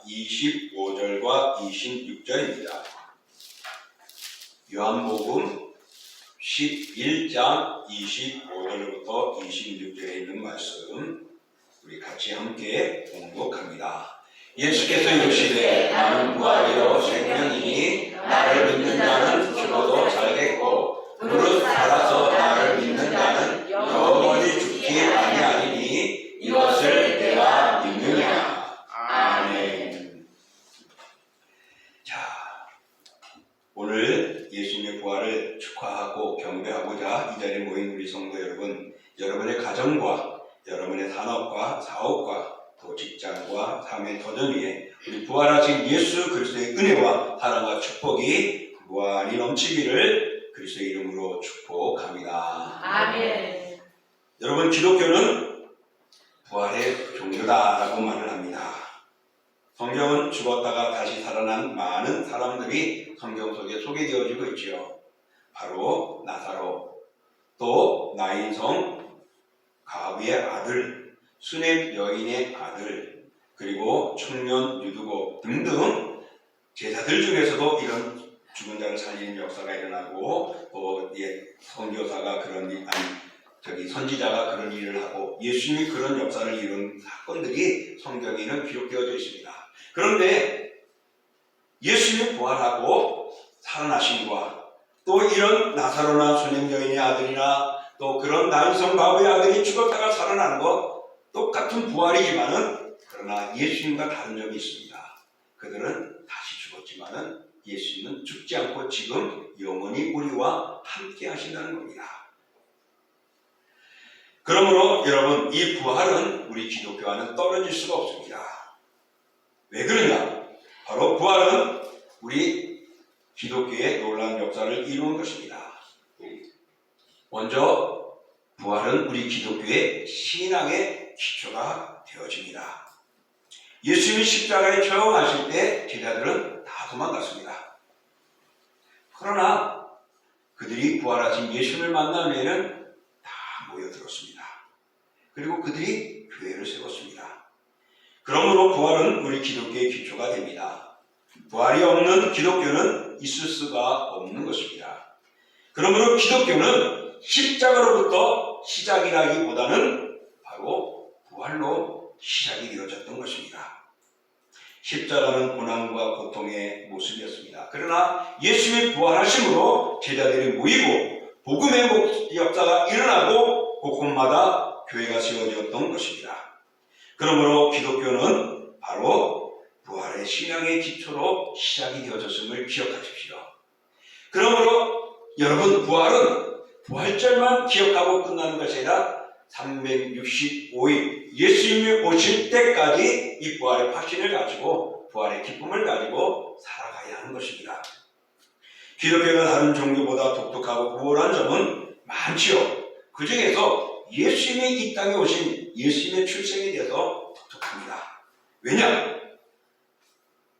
25절과 26절입니다. 요한복음 11장 25절부터 26절에 있는 말씀 우리 같이 함께 봉독합니다. 예수께서 이르시되 나는 부활이요 생명이니 나를 믿는 자는 죽어도 살겠고 무릇 살아서 나를 믿는 자는 영원히 죽지 아니하리니 이것을 내가 믿느냐. 아멘. 자, 오늘 예수님의 부활을 축하하고 경배하고자 이 자리에 모인 우리 성도 여러분, 여러분의 가정과 여러분의 산업과 사업과 또 직장과 삶의 도전 위에 우리 부활하신 예수 그리스도의 은혜와 사랑과 축복이 무한히 넘치기를 그리스도의 이름으로 축복합니다. 아멘. 여러분, 기독교는 부활의 종교다라고 말을 합니다. 성경은 죽었다가 다시 살아난 많은 사람들이 성경 속에 소개되어지고 있지요. 바로 나사로, 또 나인성 가브의 아들, 수넴 여인의 아들, 그리고 청년 유두고 등등 제자들 중에서도 이런 죽은 자를 살리는 역사가 일어나고 또 선교사가 그런 일, 선지자가 그런 일을 하고 예수님이 그런 역사를 이룬 사건들이 성경에는 기록되어져 있습니다. 그런데 예수님이 부활하고 살아나심과 또 이런 나사로나 수넴 여인의 아들이나 또 그런 나인성 가브의 아들이 죽었다가 살아나는 것 똑같은 부활이지만은 그러나 예수님과 다른 점이 있습니다. 그들은 다시 죽었지만은 예수님은 죽지 않고 지금 영원히 우리와 함께 하신다는 겁니다. 그러므로 여러분, 이 부활은 우리 기독교와는 떨어질 수가 없습니다. 왜 그러냐? 바로 부활은 우리 기독교의 놀라운 역사를 이루는 것입니다. 먼저 부활은 우리 기독교의 신앙의 기초가 되어집니다. 예수님이 십자가에 처형하실 때 제자들은 다 도망갔습니다. 그러나 그들이 부활하신 예수님을 만난 후에는 다 모여들었습니다. 그리고 그들이 교회를 세웠습니다. 그러므로 부활은 우리 기독교의 기초가 됩니다. 부활이 없는 기독교는 있을 수가 없는 것입니다. 그러므로 기독교는 십자가로부터 시작이라기보다는 바로 부활로 시작이 되어졌던 것입니다. 십자가는 고난과 고통의 모습이었습니다. 그러나 예수님이 부활하심으로 제자들이 모이고 복음의 역사가 일어나고 곳곳마다 교회가 세워졌던 것입니다. 그러므로 기독교는 바로 부활의 신앙의 기초로 시작이 되어졌음을 기억하십시오. 그러므로 여러분, 부활은 부활절만 기억하고 끝나는 것이 아니라 365일 예수님이 오실 때까지 이 부활의 확신을 가지고 부활의 기쁨을 가지고 살아가야 하는 것입니다. 기독교가 다른 종교보다 독특하고 우월한 점은 많지요. 그 중에서 예수님이 이 땅에 오신 예수님의 출생에 대해서 독특합니다. 왜냐?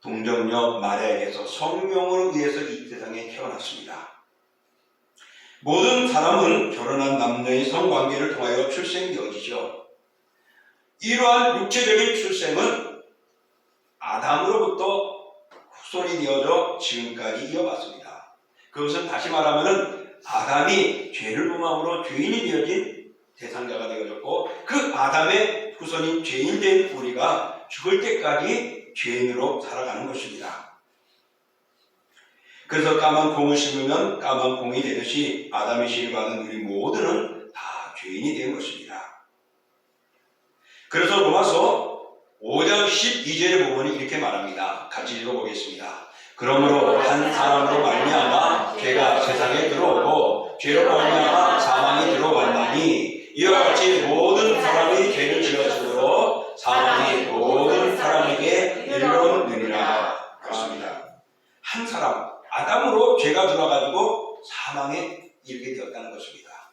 동정녀 마리아에게서 성령으로 의해서 이 세상에 태어났습니다. 모든 사람은 결혼한 남녀의 성관계를 통하여 출생되어지죠. 이러한 육체적인 출생은 아담으로부터 후손이 되어져 지금까지 이어왔습니다. 그것은 다시 말하면 아담이 죄를 범함으로 죄인이 되어진 대상자가 되어졌고 그 아담의 후손인 죄인된 우리가 죽을 때까지 죄인으로 살아가는 것입니다. 그래서 까만 콩을 심으면 까만 콩이 되듯이 아담의 씨를 받은 우리 모두는 다 죄인이 된 것입니다. 그래서 로마서 5장 12절의 부분이 이렇게 말합니다. 같이 읽어보겠습니다. 그러므로 한 사람으로 말미암아 죄가 세상에 들어오고 죄로 말미암아 사망이 들어왔나니 이와 같이 모든 사람이 죄를 지었으므로 사망이 모든 사람에게 이르렀느니라. 그렇습니다. 한 사람 아담으로 죄가 들어가지고 사망에 이르게 되었다는 것입니다.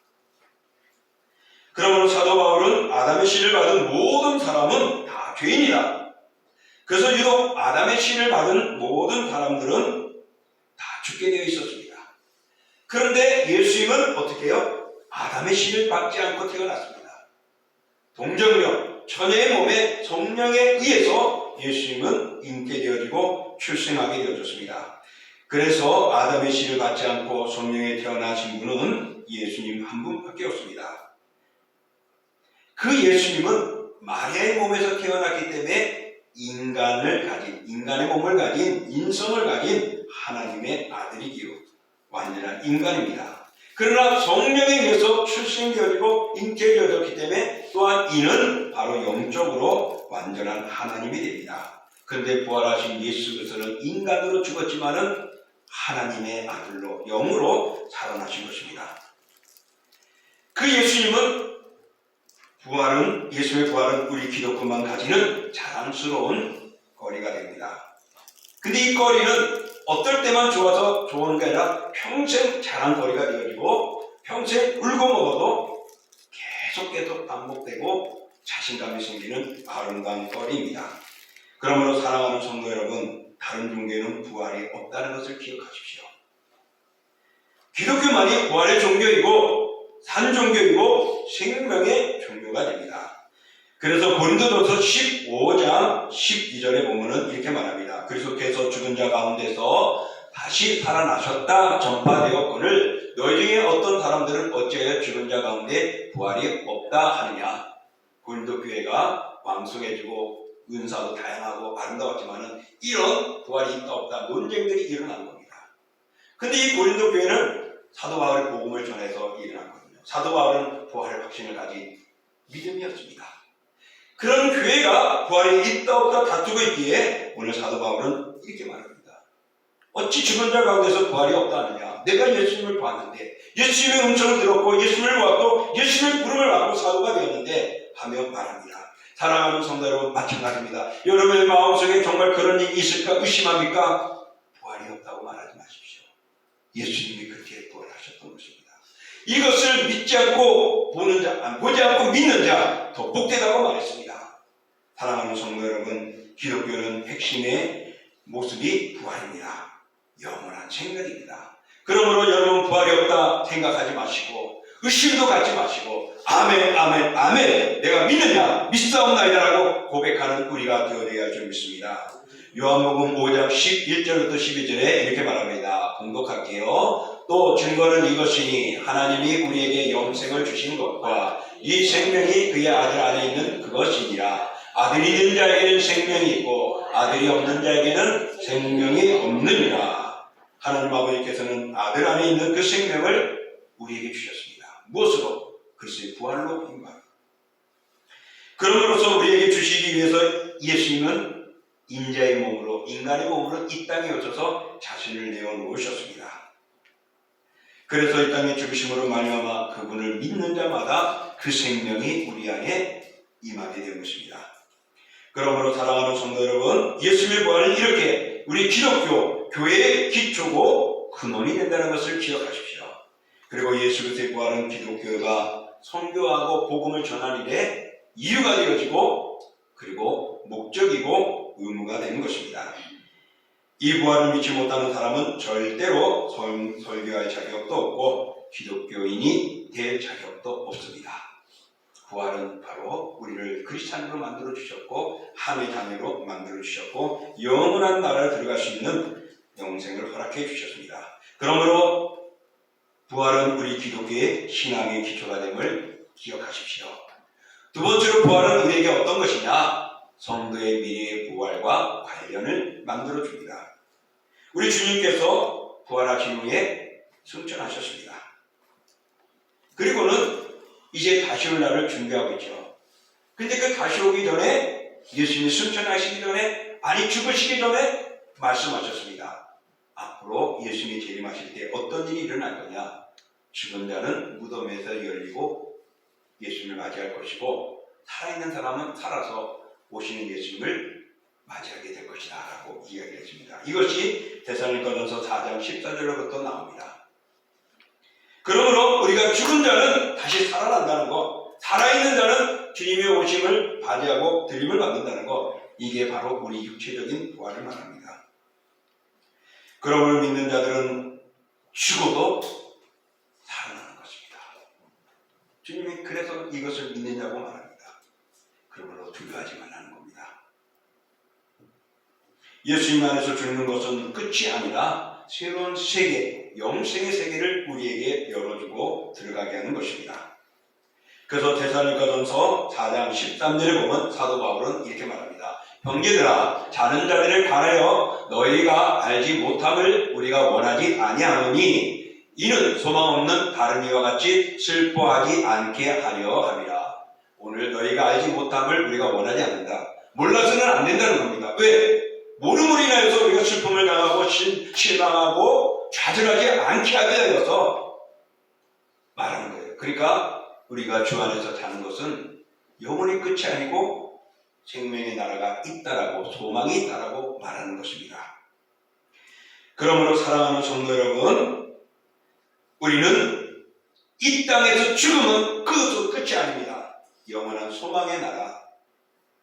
그러므로 사도 바울은 아담의 씨를 받은 모든 사람은 다 죄인이다. 그래서 유독 아담의 씨를 받은 모든 사람들은 다 죽게 되어 있었습니다. 그런데 예수님은 어떻게 해요? 아담의 씨를 받지 않고 태어났습니다. 동정녀, 처녀의 몸에 성령에 의해서 예수님은 인게 되어지고 출생하게 되어졌습니다. 그래서 아담의 씨를 받지 않고 성령에 태어나신 분은 예수님 한 분밖에 없습니다. 그 예수님은 마리아의 몸에서 태어났기 때문에 인간의 몸을 가진 인성을 가진 하나님의 아들이기요 완전한 인간입니다. 그러나 성령에 의해서 출생되어지고 잉태되어졌기 때문에 또한 이는 바로 영적으로 완전한 하나님이 됩니다. 그런데 부활하신 예수 그리스도는 인간으로 죽었지만은 하나님의 아들로 영으로 살아나신 것입니다. 그 예수님의 부활은 우리 기독교만 가지는 자랑스러운 거리가 됩니다. 근데 이 거리는 어떨 때만 좋아서 좋은 게 아니라 평생 자랑거리가 되어지고 평생 울고 먹어도 계속 반복되고 자신감이 생기는 아름다운 거리입니다. 그러므로 사랑하는 성도 여러분, 다른 종교에는 부활이 없다는 것을 기억하십시오. 기독교만이 부활의 종교이고 산 종교이고 생명의 종교가 됩니다. 그래서 고린도전서 15장 12절에 보면은 이렇게 말합니다. 그리스도께서 죽은 자 가운데서 다시 살아나셨다 전파되었거늘 너희 중에 어떤 사람들은 어찌하여 죽은 자 가운데 부활이 없다 하느냐. 고린도 교회가 왕성해지고 은사도 다양하고 아름다웠지만은 이런 부활이 있다 없다 논쟁들이 일어난 겁니다. 근데 이 고린도 교회는 사도 바울의 복음을 전해서 일어났거든요. 사도 바울은 부활의 확신을 가진 믿음이었습니다. 그런 교회가 부활이 있다 없다 다투고 있기에 오늘 사도 바울은 이렇게 말합니다. 어찌 죽은 자 가운데서 부활이 없다 하느냐. 내가 예수님을 봤는데 예수님의 음성을 들었고 예수님을 보았고 예수님의 부름을 받고 사도가 되었는데 하며 말합니다. 사랑하는 성도 여러분, 마찬가지입니다. 여러분의 마음속에 정말 그런 일이 있을까 의심합니까? 부활이 없다고 말하지 마십시오. 예수님이 그렇게 부활하셨던 것입니다. 이것을 믿지 않고 보지 않고 믿는 자 더 복되다고 말했습니다. 사랑하는 성도 여러분, 기독교는 핵심의 모습이 부활입니다. 영원한 생명입니다. 그러므로 여러분 부활이 없다 생각하지 마시고 의심도 갖지 마시고 아멘 아멘 아멘 내가 믿느냐 믿사옵나이다라고 고백하는 우리가 되어야 할 줄 믿습니다. 요한복음 5장 11절부터 12절에 이렇게 말합니다. 공독할게요. 또 증거는 이것이니 하나님이 우리에게 영생을 주신 것과 이 생명이 그의 아들 안에 있는 그것이니라. 아들이 있는 자에게는 생명이 있고 아들이 없는 자에게는 생명이 없느니라. 하나님 아버지께서는 아들 안에 있는 그 생명을 우리에게 주셨습니다. 무엇으로? 글쎄 부활로 인간. 그럼으로써 우리에게 주시기 위해서 예수님은 인자의 몸으로 인간의 몸으로 이 땅에 오셔서 자신을 내어놓으셨습니다. 그래서 이 땅에 죽으심으로 말미암아 그분을 믿는 자마다 그 생명이 우리 안에 임하게 된 것입니다. 그러므로 사랑하는 성도 여러분, 예수님의 부활은 이렇게 우리 기독교 교회의 기초고 근원이 된다는 것을 기억하십시오. 그리고 예수 그리스도의 부활은 기독교가 선교하고 복음을 전하는 일에 이유가 되어지고 그리고 목적이고 의무가 되는 것입니다. 이 부활을 믿지 못하는 사람은 절대로 설교할 자격도 없고 기독교인이 될 자격도 없습니다. 부활은 바로 우리를 크리스찬으로 만들어 주셨고 하나님의 자녀로 만들어 주셨고 영원한 나라를 들어갈 수 있는 영생을 허락해 주셨습니다. 그러므로 부활은 우리 기독교의 신앙의 기초가 됨을 기억하십시오. 두 번째로 부활은 우리에게 어떤 것이냐? 성도의 미래의 부활과 관련을 만들어 줍니다. 우리 주님께서 부활하신 후에 승천하셨습니다. 그리고는 이제 다시 올 날을 준비하고 있죠. 근데 그 다시 오기 전에 예수님이 승천하시기 전에 아니 죽으시기 전에 말씀하셨습니다. 앞으로 예수님이 재림하실 때 어떤 일이 일어날 거냐? 죽은 자는 무덤에서 열리고 예수님을 맞이할 것이고 살아있는 사람은 살아서 오시는 예수님을 맞이하게 될 것이다 라고 이야기를 했습니다. 이것이 데살로니가전서 4장 14절로부터 나옵니다. 그러므로 우리가 죽은 자는 다시 살아난다는 것, 살아있는 자는 주님의 오심을 맞이하고 들림을 받는다는 것, 이게 바로 우리 육체적인 부활을 말합니다. 그러므로 믿는 자들은 죽어도 살아나는 것입니다. 주님이 그래서 이것을 믿느냐고 말합니다. 그러므로 두려워하지 말라는 겁니다. 예수님 안에서 죽는 것은 끝이 아니라 새로운 세계, 영생의 세계를 우리에게 열어주고 들어가게 하는 것입니다. 그래서 데살로니가전서 4장 13절에 보면 사도 바울은 이렇게 말합니다. 형제들아, 자는 자들을 관하여 너희가 알지 못함을 우리가 원하지 아니하노니 이는 소망 없는 다른 이와 같이 슬퍼하지 않게 하려 함이라. 오늘 너희가 알지 못함을 우리가 원하지 않는다. 몰라서는 안 된다는 겁니다. 왜? 모름으로 인하여서 우리가 슬픔을 당하고 실망하고 좌절하지 않게 하게 되어서 말하는 거예요. 그러니까 우리가 주 안에서 사는 것은 영원히 끝이 아니고 생명의 나라가 있다라고, 소망이 있다라고 말하는 것입니다. 그러므로 사랑하는 성도 여러분, 우리는 이 땅에서 죽으면 그것도 끝이 아닙니다. 영원한 소망의 나라,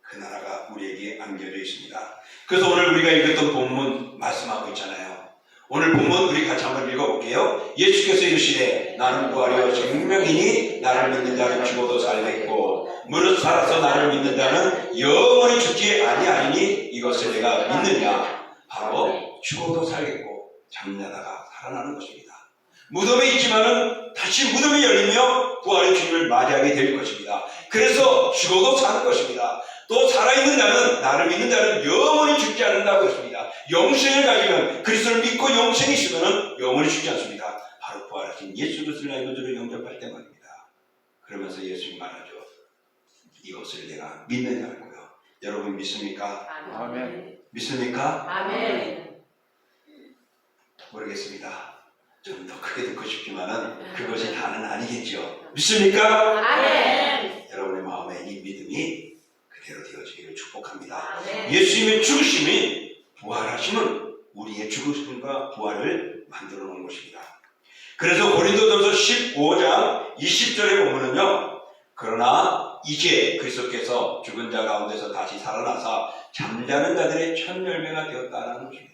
그 나라가 우리에게 안겨져 있습니다. 그래서 오늘 우리가 읽었던 본문 말씀하고 있잖아요. 오늘 본문 우리 같이 한번 읽어볼게요. 예수께서 이르시되 나는 부활이요 생명이니 나를 믿는 자는 죽어도 살겠고 무릇 살아서 나를 믿는 자는 영원히 죽지 아니하리니 이것을 내가 믿느냐. 바로 죽어도 살겠고 잠자다가 살아나는 것입니다. 무덤에 있지만은 다시 무덤이 열리며 부활의 주님을 맞이하게 될 것입니다. 그래서 죽어도 사는 것입니다. 또 살아있는 자는, 나를 믿는 자는 영원히 죽지 않는다고 했습니다. 영생을 가지면, 그리스도를 믿고 영생이 있으면 영원히 죽지 않습니다. 바로 부활하신 예수 그리스도를 나의 구주로 영접할 때 말입니다. 그러면서 예수님 말하죠. 이것을 내가 믿느냐고요. 여러분 믿습니까? 아멘. 믿습니까? 아멘. 모르겠습니다. 좀 더 크게 듣고 싶지만은 그것이 다는 아니겠죠. 믿습니까? 아멘. 여러분의 마음에 이 믿음이 그대로 되어지기를 축복합니다. 아멘. 예수님의 죽으심이 부활하심은 우리의 죽으심과 부활을 만들어 놓은 것입니다. 그래서 고린도전서 15장 20절에 보면은요. 그러나 이제 그리스도께서 죽은 자 가운데서 다시 살아나사 잠자는 자들의 첫 열매가 되었다는 것입니다.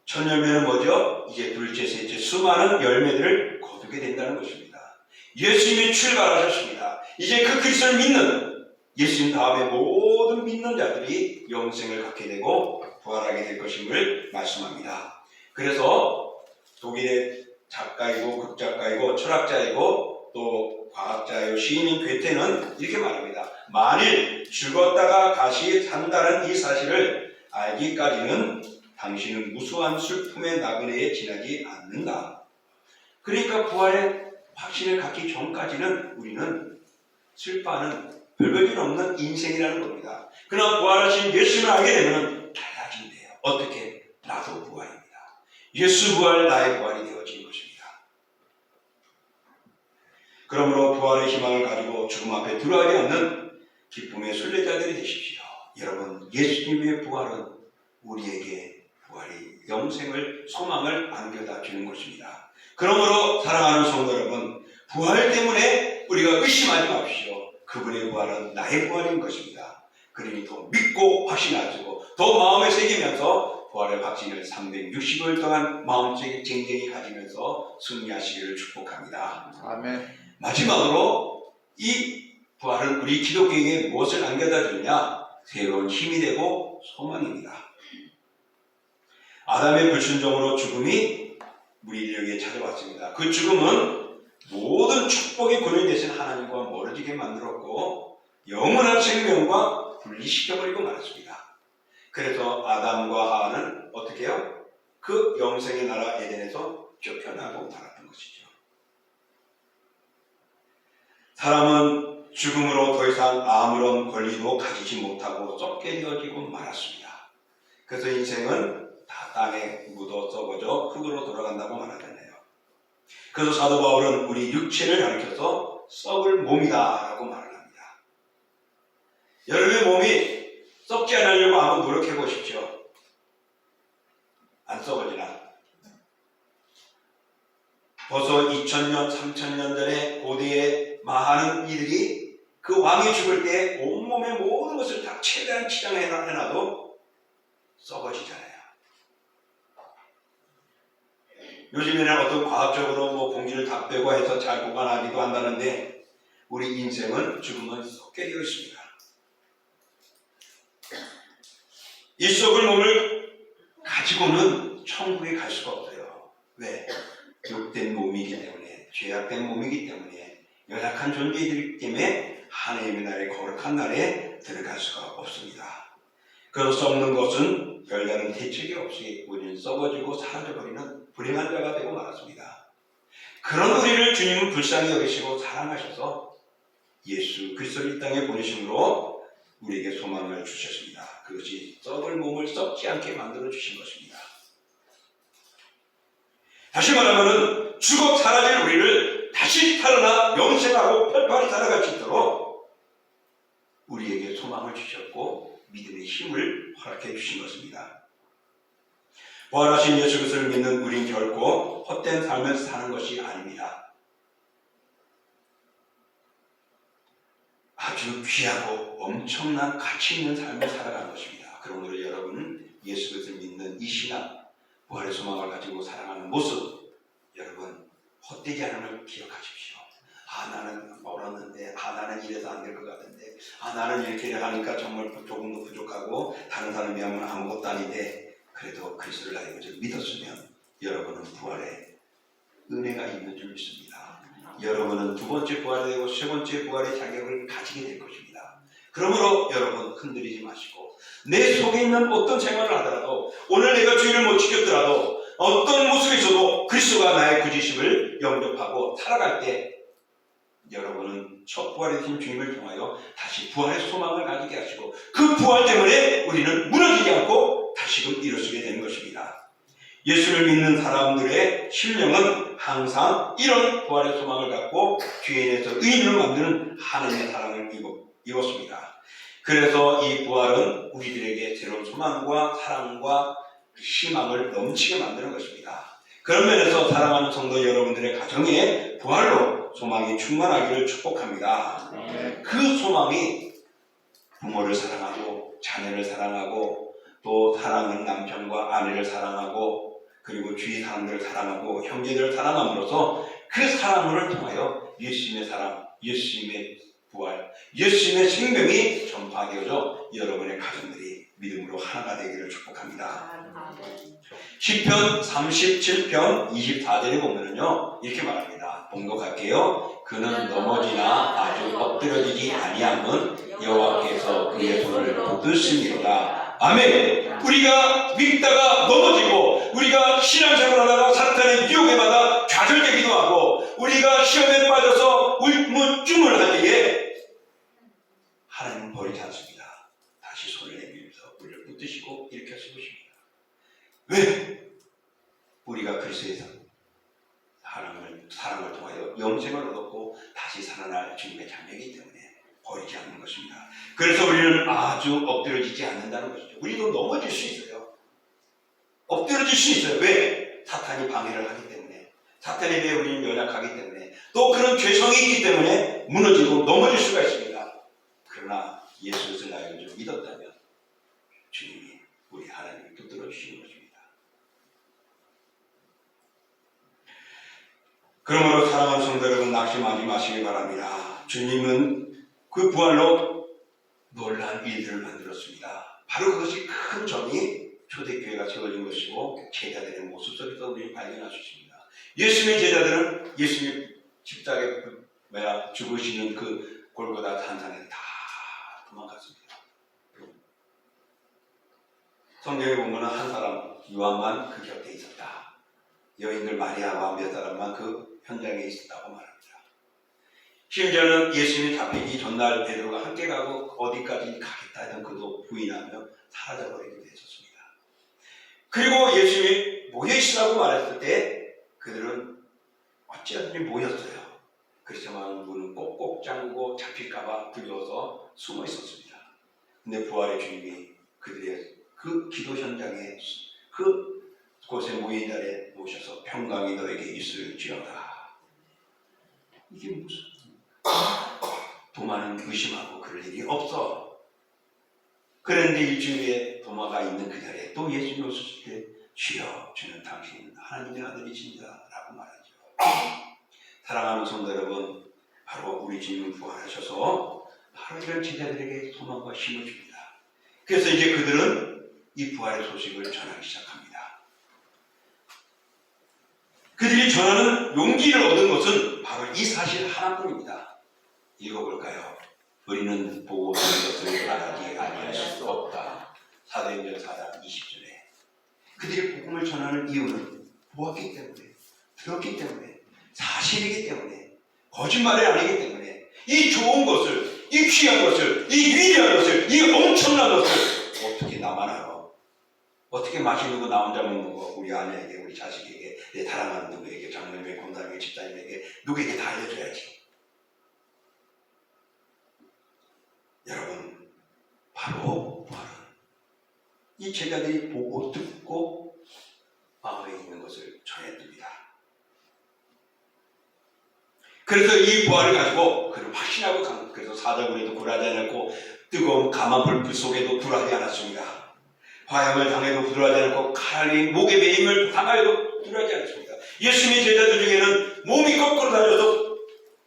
첫 열매는 뭐죠? 이제 둘째, 셋째 수많은 열매들을 거두게 된다는 것입니다. 예수님이 출발하셨습니다. 이제 그 그리스도를 믿는 예수님 다음에 모든 믿는 자들이 영생을 갖게 되고 부활하게 될 것임을 말씀합니다. 그래서 독일의 작가이고 극작가이고 철학자이고 또 과학자이고 시인인 괴테는 이렇게 말합니다. 만일 죽었다가 다시 산다는 이 사실을 알기까지는 당신은 무수한 슬픔의 나그네에 지나지 않는다. 그러니까 부활의 확신을 갖기 전까지는 우리는 슬퍼하는 별볼일 없는 인생이라는 겁니다. 그러나 부활하신 예수님을 알게 되면 달라진대요. 어떻게? 나도 부활입니다. 예수 부활, 나의 부활이 되어진 것입니다. 그러므로 부활의 희망을 가지고 죽음 앞에 들어가지 않는 기쁨의 순례자들이 되십시오. 여러분, 예수님의 부활은 우리에게 부활이 영생을, 소망을 안겨다 주는 것입니다. 그러므로 사랑하는 성도 여러분, 부활 때문에 우리가 의심하지 마십시오. 그분의 부활은 나의 부활인 것입니다. 그러니 더 믿고 확신하시고 더 마음에 새기면서 부활의 확신을 360일 동안 마음속에 쟁쟁이 가지면서 승리하시기를 축복합니다. 아멘. 마지막으로 이 부활은 우리 기독교에게 무엇을 안겨다 주느냐? 새로운 힘이 되고 소망입니다. 아담의 불순종으로 죽음이 우리 인류에게 찾아왔습니다. 그 죽음은 모든 축복의 근원이 되신 하나님과 멀어지게 만들었고 영원한 생명과 분리시켜버리고 말았습니다. 그래서 아담과 하와는 어떻게 해요? 그 영생의 나라 에덴에서 쫓겨나고 말았던 것이죠. 사람은 죽음으로 더 이상 아무런 권리도 가지지 못하고 썩게 되어지고 말았습니다. 그래서 인생은 다 땅에 묻어 썩어져 흙으로 돌아간다고 말하잖아요. 그래서 사도 바울은 우리 육체를 가리켜서 썩을 몸이다 라고 말을 합니다. 여러분의 몸이 썩지 않으려고 한번 노력해 보십시오. 안 썩어지나? 벌써 2000년, 3000년 전에 고대의 많은 이들이 그 왕이 죽을 때 온몸의 모든 것을 다 최대한 치장해놔도 썩어지잖아요. 요즘에는 어떤 과학적으로 공기를 다 빼고 해서 잘 보관하기도 한다는데 우리 인생은 죽으면 썩게 되어 있습니다. 이 썩을 몸을 가지고는 천국에 갈 수가 없어요. 왜? 욕된 몸이기 때문에, 죄악된 몸이기 때문에, 연약한 존재이기 때문에 하나님의 나라에, 거룩한 나라에 들어갈 수가 없습니다. 그래서 썩는 것은 별다른 대책이 없이 우리는 썩어지고 사라져버리는 불행한 자가 되고 말았습니다. 그런 우리를 주님은 불쌍히 여기시고 사랑하셔서 예수 그리스도를 이 땅에 보내심으로 우리에게 소망을 주셨습니다. 그것이 썩을 몸을 썩지 않게 만들어 주신 것입니다. 다시 말하면 죽어 사라질 우리를 다시 살아나 영생하고 편팔히 살아갈 수 있도록 우리에게 소망을 주셨고 믿음의 힘을 허락해 주신 것입니다. 부활하신 예수 그리스도를 믿는 우린 결코 헛된 삶을 사는 것이 아닙니다. 아주 귀하고 엄청난 가치 있는 삶을 살아가는 것입니다. 그러므로 여러분은 예수 그리스도를 믿는 이 신앙, 부활의 소망을 가지고 살아가는 모습, 여러분 헛되지 않음을 기억하십시오. 나는 멀었는데, 나는 이래서 안 될 것 같은데, 나는 이렇게 하니까 정말 조금도 부족하고 다른 사람에 비하면 아무것도 아닌데, 그래도 그리스도를 알고 믿었으면 여러분은 부활의 은혜가 있는 줄 믿습니다. 여러분은 두 번째 부활이 되고 세 번째 부활의 자격을 가지게 될 것입니다. 그러므로 여러분 흔들리지 마시고, 내 속에 있는 어떤 생활을 하더라도, 오늘 내가 주의를 못 지켰더라도, 어떤 모습에 있어도 그리스도가 나의 구주심을 영접하고 살아갈 때 여러분은 첫 부활에 되신 주님을 통하여 다시 부활의 소망을 가지게 하시고, 그 부활 때문에 우리는 무너지지 않고 다시금 일어서게 되는 것입니다. 예수를 믿는 사람들의 심령은 항상 이런 부활의 소망을 갖고 죄인에서 의인을 만드는 하나님의 사랑을 입었습니다. 그래서 이 부활은 우리들에게 새로운 소망과 사랑과 희망을 넘치게 만드는 것입니다. 그런 면에서 사랑하는 성도 여러분들의 가정에 부활로 소망이 충만하기를 축복합니다. 그 소망이 부모를 사랑하고 자녀를 사랑하고 또 사랑하는 남편과 아내를 사랑하고 그리고 주위 사람들을 사랑하고 형제들을 사랑함으로써 그 사랑을 통하여 예수님의 사랑, 예수님의 부활, 예수님의 생명이 전파되어져 여러분의 가정들이 믿음으로 하나가 되기를 축복합니다. 시편 37편 24절에 보면은요 이렇게 말합니다. 봉독할게요. 그는 넘어지나 아주 엎드려지지 아니함은 여호와께서 그의 손을 붙드심이로다. 아멘. 우리가 믿다가 넘어지고 우리가 신앙생활하다가 사탄의 유혹에 받아 좌절되기도 하고 우리가 시험에 빠져서 울문증을 할 때에 하나님은 버리지 않습니다. 다시 손을 내밀면서 우리를 붙드시고 일으켜 세우십니다. 왜? 우리가 그리스도의 사랑을 통하여 영생을 얻었고 다시 살아날 주님의 자녀이기 때문에 버리지 않는 것입니다. 그래서 우리는 아주 엎드려지지 않는다는 것이죠. 우리도 넘어질 수 있어요. 엎드려질 수 있어요. 왜? 사탄이 방해를 하기 때문에, 사탄에 대해 우리는 연약하기 때문에, 또 그런 죄성이 있기 때문에 무너지고 넘어질 수가 있습니다. 그러나 예수를 나에게 좀 믿었다면 주님이 우리 하나님을 붙들어 주시는 것입니다. 그러므로 사랑하는 성도 여러분, 낙심하지 마시기 바랍니다. 주님은 그 부활로 놀라운 일들을 만들었습니다. 바로 그것이 큰 점이 초대교회가 세워진 것이고 제자들의 모습 속에서 우리를 발견할 수 있습니다. 예수님의 제자들은 예수님의 십자가에 죽으시는 그 골고다 산상에 다 도망갔습니다. 성경에 보면 한 사람 요한만 그 곁에 있었다. 여인들 마리아와 몇 사람만 그 현장에 있었다고 말합니다. 심지어는 예수님이 잡히기 전날 베드로가 함께 가고 어디까지 가겠다 하던 그도 부인하며 사라져버리기도 했었습니다. 그리고 예수님이 모여있으라고 말했을 때 그들은 어찌하든지 모였어요. 그렇지만 문은 꼭꼭 잠그고 잡힐까봐 두려워서 숨어 있었습니다. 근데 부활의 주님이 그들의 그 기도 현장에 그곳에 모인 자리에 모셔서 평강이 너에게 있을지어다. 이게 무슨 도마는 의심하고 그럴 일이 없어. 그런데 일주일에 도마가 있는 그 자리에 또 예수님이 오셨을 때 주여 주는 당신 하나님의 아들이십니다 라고 말하죠. 사랑하는 성도 여러분, 바로 우리 주님은 부활하셔서 바로 이런 제자들에게 소망과 힘을 줍니다. 그래서 이제 그들은 이 부활의 소식을 전하기 시작합니다. 그들이 전하는 용기를 얻은 것은 바로 이 사실 하나뿐입니다. 읽어볼까요? 우리는 보고 들은 것을 말하지 아니할 수 없다. 사도행전 4장 20절에 그들이 복음을 전하는 이유는 보았기 때문에, 들었기 때문에, 사실이기 때문에, 거짓말이 아니기 때문에 이 좋은 것을, 이 귀한 것을, 이 위대한 것을, 이 엄청난 것을 어떻게 나만 알아? 어떻게 맛있는 거 나 혼자 먹는 거 우리 아내에게, 우리 자식에게, 내 사랑하는 누구에게, 장모님에게, 권사님에게, 집사님에게, 누구에게 다 알려줘야지. 여러분, 바로 부활은 이 제자들이 보고 듣고 마음에 있는 것을 전해줍니다. 그래서 이 부활을 가지고 그를 확신하고 간, 그래서 사자굴에도 굴하지 않았고 뜨거운 가만 불빛 속에도 굴하지 않았습니다. 화형을 당해도 굴하지 않았고 칼이 목에 매임을 당하여도 굴하지 않았습니다. 예수님의 제자들 중에는 몸이 거꾸로 달려서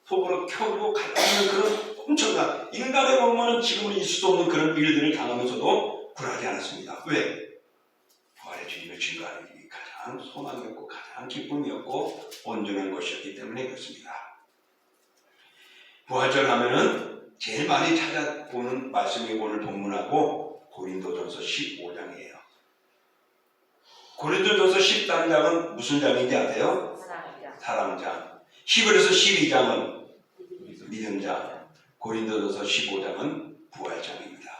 속으로 켜고 가다는 그런 엄청난 인간의 몸은 지금은 있을 수 없는 그런 일들을 당하면서도 굴하지 않았습니다. 왜? 부활의 주님을 증거하는 일이 가장 소망이었고 가장 기쁨이었고 온전한 것이었기 때문에 그렇습니다. 부활절 하면은 제일 많이 찾아보는 말씀이 오늘 본문하고 고린도전서 15장이에요. 고린도전서 13장은 무슨 장인지 아세요? 사랑장. 히브리서 12장은 믿음장. 고린도전서 15장은 부활장입니다.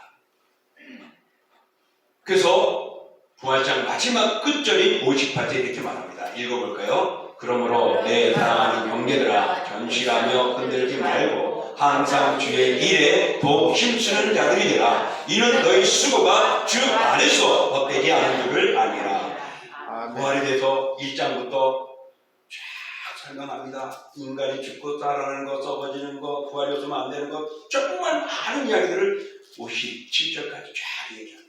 그래서 부활장 마지막 끝절인 58절 이렇게 말합니다. 읽어볼까요? 그러므로 내 사랑하는 형제들아 견실하며 흔들지 말고 항상 주의 일에 더욱 힘쓰는 자들이 되라. 이는 너희 수고가 주 안에서 헛되지 않은 줄을 아니라. 부활에 대해서 1장부터 쫙 설명합니다. 인간이 죽고 살아나는 것, 썩어지는 것, 부활이 없으면 안 되는 것, 정말 많은 이야기들을 57절까지 쫙 얘기합니다.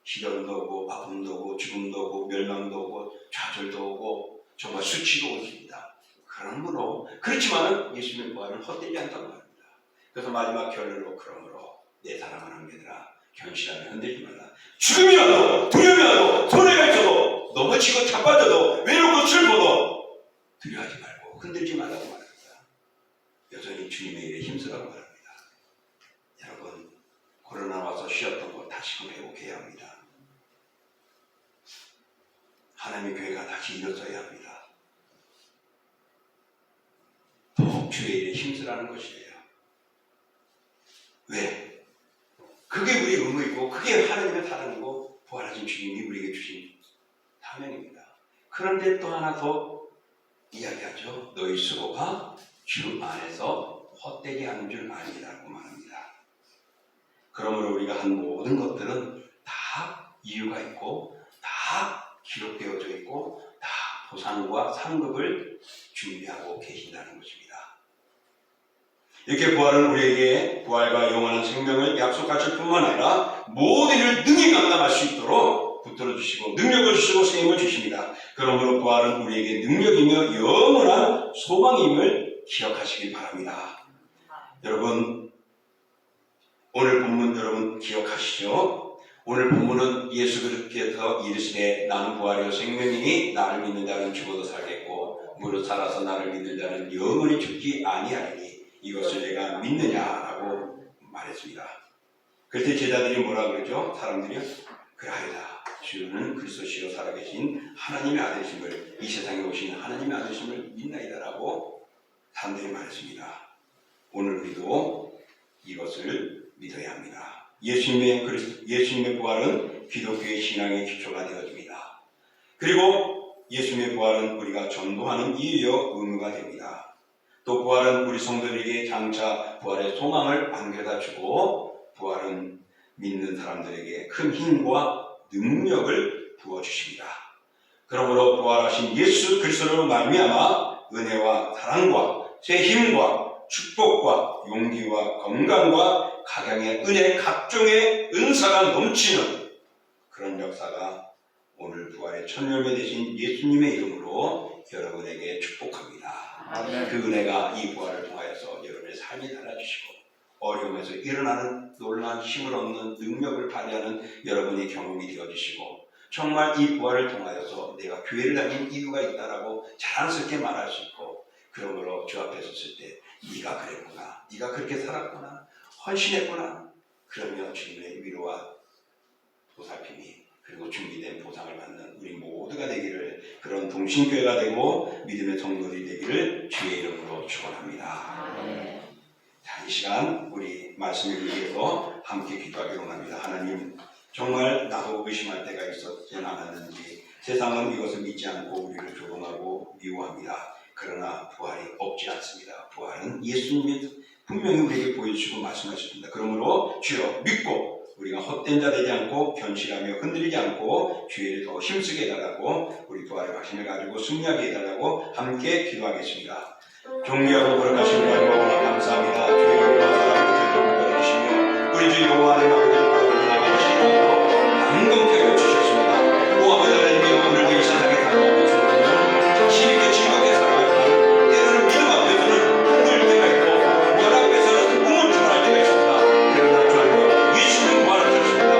시련도 오고 아픔도 오고 죽음도 오고 멸망도 오고 좌절도 오고 정말 수치도 오십니다. 그러므로 그렇지만은 예수님의 부활은 헛되지 않다고 말합니다. 그래서 마지막 결론으로 그러므로 내 사랑하는 형제들아 견실하며 흔들지 말라. 죽음이 와도 두려움이 와도 손해가 있어도 넘어지고 자빠져도 외롭고 슬퍼도 두려워하지 말고 흔들지 말라고 말합니다. 여전히 주님의 일에 힘쓰라고 말합니다. 여러분 코로나 와서 쉬었던 거 다시금 회복해야 합니다. 하나님의 교회가 다시 일어서야 합니다. 더욱 주의 일에 힘쓰라는 것이에요. 왜? 그게 우리의 의무이고 그게 하나님의 사랑이고 부활하신 주님이 우리에게 주신 사명입니다. 그런데 또 하나 더 이야기하죠. 너희 수고가 주 안에서 헛되게 하는 줄 아니라고 말합니다. 그러므로 우리가 한 모든 것들은 다 이유가 있고 다 기록되어져 있고 다 보상과 상급을 준비하고 계신다는 것입니다. 이렇게 부활은 우리에게 부활과 영원한 생명을 약속하실 뿐만 아니라 모든 일을 능히 감당할 수 있도록 붙들어 주시고 능력을 주시고 세임을 주십니다. 그러므로 부활은 우리에게 능력이며 영원한 소망임을 기억하시길 바랍니다. 여러분 오늘 본문 여러분 기억하시죠? 오늘 본문은 예수 그리스도께서 이르시되 나는 부활이요 생명이니 나를 믿는 자는 죽어도 살겠고 무릇 살아서 나를 믿는 자는 영원히 죽지 아니하리니 이것을 내가 믿느냐라고 말했습니다. 그때 제자들이 뭐라 그러죠? 사람들이요? 그라이다. 주는 그리스도시요 살아계신 하나님의 아들이심을 이 세상에 오신 하나님의 아들이심을 믿나이다라고 사람들이 말했습니다. 오늘 우리도 이것을 믿어야 합니다. 예수님의 부활은 기독교의 신앙의 기초가 되어집니다. 그리고 예수님의 부활은 우리가 전도하는 이유요 의무가 됩니다. 또 부활은 우리 성도들에게 장차 부활의 소망을 안겨다 주고 부활은 믿는 사람들에게 큰 힘과 능력을 부어주십니다. 그러므로 부활하신 예수 그리스도로 말미암아 은혜와 사랑과 새 힘과 축복과 용기와 건강과 각양의 은혜 각종의 은사가 넘치는 그런 역사가 오늘 부활의 첫 열매 되신 예수님의 이름으로 여러분에게 축복합니다. 아멘. 그 은혜가 이 부활을 통하여서 여러분의 삶이 달라지시고 어려움에서 일어나는 놀라운 힘을 얻는 능력을 발휘하는 여러분의 경험이 되어주시고 정말 이 부활을 통하여서 내가 교회를 다닌 이유가 있다라고 자랑스럽게 말할 수 있고 그러므로 주 앞에 섰을 때 네가 그랬구나, 네가 그렇게 살았구나, 헌신했구나 그러면 주님의 위로와 보살핌이 그리고 준비된 보상을 받는 우리 모두가 되기를 그런 동신교회가 되고 믿음의 성도들이 되기를 주의 이름으로 축원합니다. 자, 이 시간 우리 말씀을 위해서 함께 기도하기로 합니다. 하나님 정말 나도 의심할 때가 있었지 않았는지 세상은 이것을 믿지 않고 우리를 조롱하고 미워합니다. 그러나 부활이 없지 않습니다. 부활은 예수님이 분명히 우리에게 보여주시고 말씀하셨습니다. 그러므로 주여 믿고 우리가 헛된 자 되지 않고 견실하며 흔들리지 않고 주의를 더 힘쓰게 해달라고 우리 부활의 확신을 가지고 승리하게 해달라고 함께 기도하겠습니다. 존귀하고 거룩하신 하나님 감사합니다. 주의 이름으로 사랑하는 주님을 우리 주 여호와 하나님 아버지를 나가시고 감동케 하여 주셨습니다. 오 아버지 하나님의 오늘 이 세상에 다가오는 순간은 자신 있게 즐겁게 살아가지만 때로는 믿음 앞에서는 흔들 때가 있고 열 앞에서는 우물쭈물할 때가 있습니다. 그러나 주 하나님 예수님은 부활하셨습니다.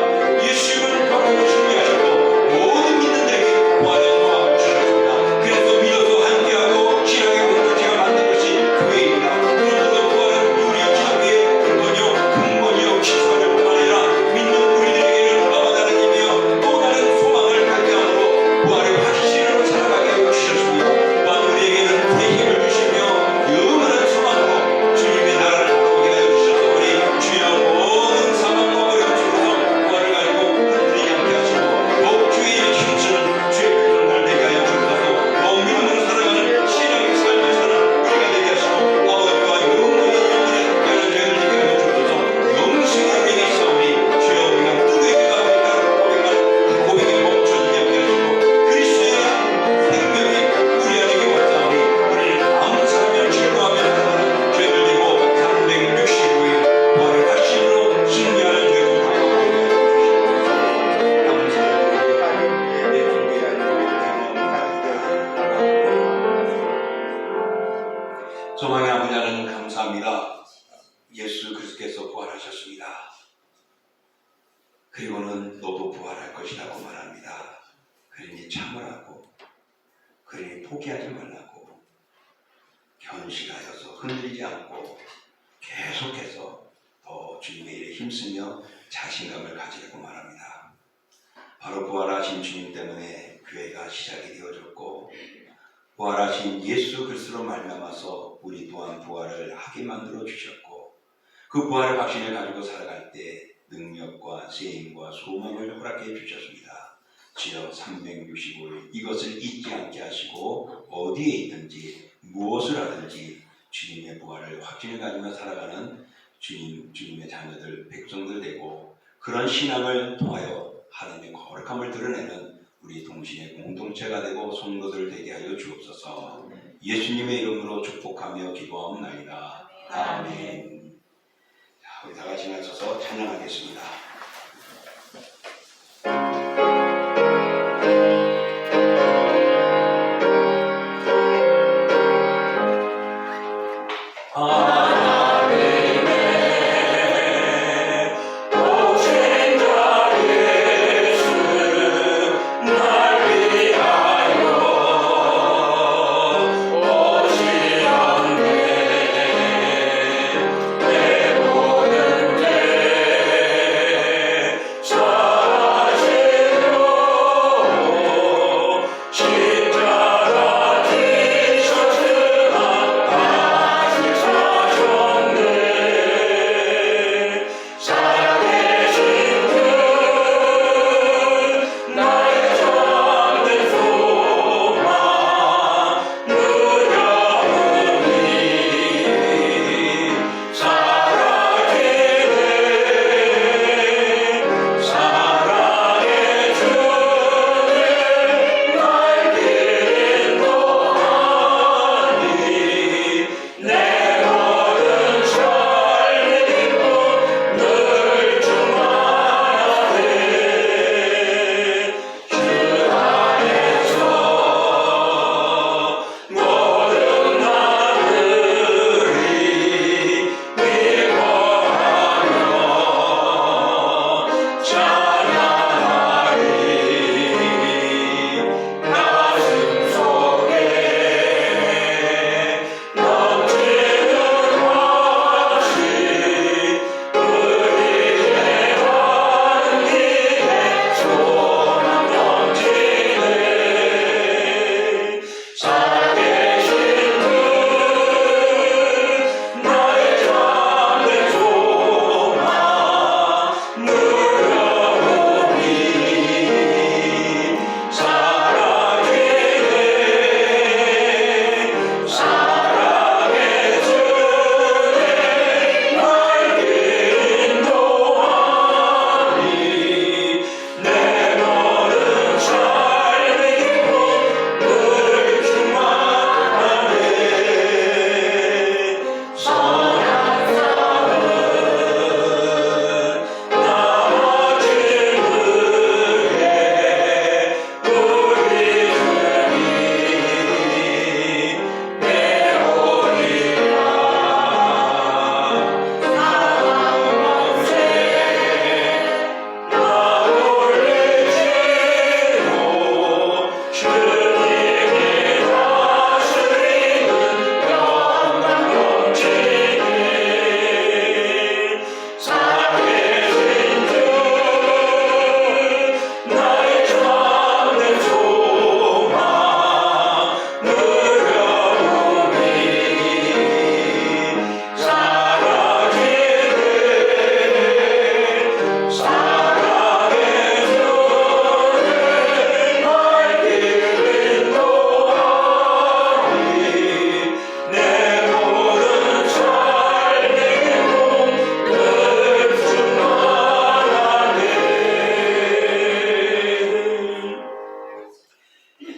예수님은 바로 준비하셨고 모든 믿는 자에게 부활의 소망을 주셨습니다. 그래서 믿어서 함께하고 신앙의 공동체가 만든 것이 교회입니다. 그러므로 부활은 우리의 기독교의 근본이요 근본이요 기초를 뿐만 아니라 믿는 우리들에게는 아마 다른 힘이요 또 다른 소망을 발견함으로 부활의 확신으로 살아가게 하여 주셨습니다. 또한 우리에게는 새 힘을 주시며 영원한 소망으로 주님의 나라를 바라보게 하여 주셔서 우리 주여 모든 사망과 어려움 속에서 부활을 가지고 흔들리지 않게 하시고 더욱 주의 힘쓰는 주의 백성들 되게 하여 주셔서 더 믿음으로 살아가는 신앙의 삶을 사는 우리가 되게 하시고 아버지와 영원히 함께하는 저희들 되게 하여 주셔서 영생의 우리에게 있사오니 주여 우리가 누구에게 가고 있다고 고백한 그 고백에 멈춰지지 않게 하시고 그리스도의 생명이 우리 안에게 왔사오니 우리는 감사하며 즐거워하며 살아가는 저희들 되고 365일 부활의 확신으로 승리하는 저희들 되고 감사합니다. 내 존귀한 소망의 아버지 하나님 감사합니다. 예수 그리스도께서 부활하셨습니다. 그리고는 너도 부활할 것이라고 말합니다. 그러니 참으라고, 그러니 포기하지 말라고, 견실하여서 흔들리지 않고 계속해서 더 주님의 일에 힘쓰며 자신감을 가지라고 말합니다. 바로 부활하신 주님 때문에 교회가 시작이 되어졌고 부활하신 예수 그리스도로 말미암아서 우리 또한 부활을 하게 만들어 주셨고 그 부활의 확신을 가지고 살아갈 때 능력과 세임과 소망을 허락해 주셨습니다. 주여 365일 이것을 잊지 않게 하시고 어디에 있든지 무엇을 하든지 주님의 부활을 확신을 가지며 살아가는 주님의 자녀들 백성들 되고 그런 신앙을 통하여 하나님의 거룩함을 드러내는 우리 동신의 공동체가 되고 성도들 되게 하여 주옵소서. 예수님의 이름으로 축복하며 기도하옵나이다. 아멘. 자, 우리 다 같이 나서서 찬양하겠습니다. 내 모든 죄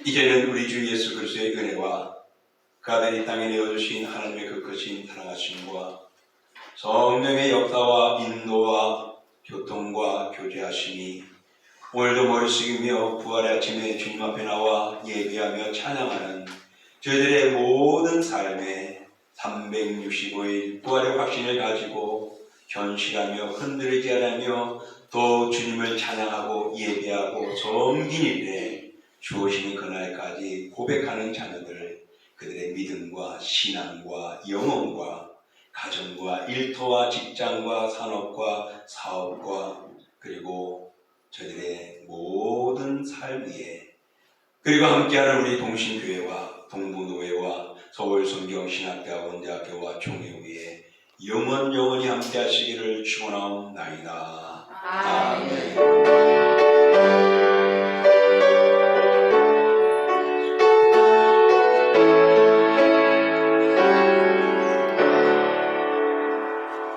이제는 우리 주 예수 그리스도의 은혜와 그 아들 이 땅에 내어주신 하나님의 그 크신 사랑하심과 성령의 역사와 인도와 교통과 교제하심이 오늘도 머리 숙이며 부활의 아침에 주님 앞에 나와 예배하며 찬양하는 저희들의 모든 삶에 365일 부활의 확신을 가지고 견실하며 흔들리지 않으며 또 주님을 찬양하고 예배하고 섬긴 일에 주어지는 그날까지 고백하는 자녀들, 그들의 믿음과 신앙과 영혼과 가정과 일터와 직장과 산업과 사업과 그리고 저들의 모든 삶 위에 그리고 함께하는 우리 동신교회와 동부노회와 서울성경신학대학원 대학교와 총회 위에 영원히 함께하시기를 축원하옵나이다. 아멘. 아멘.